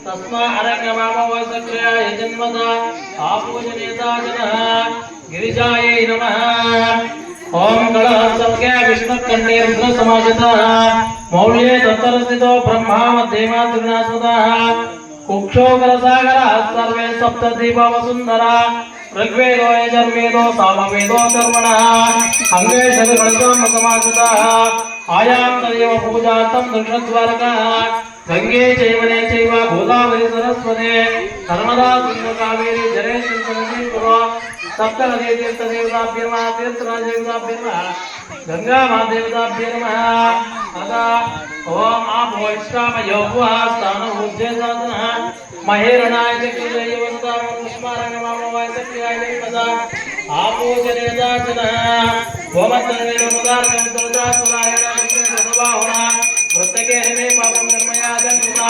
तस्मा अरण्यमामवसक्रियाय जन्मदा आपूजनेता जनः गिरिजायै नमः। ओम कलह संज्ञा विष्णु कन्ये रुद्र समाजतः मौल्ये तत्तरस्थितो ब्रह्मा मध्यमा त्रिनाथतः कुक्षोगरसागरः सर्वे सप्तद्वीपा वसुन्धरा ऋग्वेदो यजुर्वेदो सामवेदो कर्मणः अंगे शतगणसम समाजतः आयां तदेव पूजार्थं दक्षद्वारकः गंगे चैवने चैव गोदावरी सरस्वती नर्मदा सिंधु कावेरी जलेस्मिन् सन्निधिं कुरु सप्त नदी तीर्थ देवताभ्यो नमः तीर्थराज देवताभ्यो नमः गंगा महादेवताभ्यो नमः अदा ओम आपो इष्टामयो भुवः स्थानो ऊर्जे साधनः महेरणाय चक्रुदेवतां पुष्पारण्यमामवाय सक्रियाय नमः आपो जनेता जनः गोमत्तनवेलो मुदारकं तोजा सुरायण विष्णु सदबाहुना प्रत्येके हमें पापं कर्मया जन्मना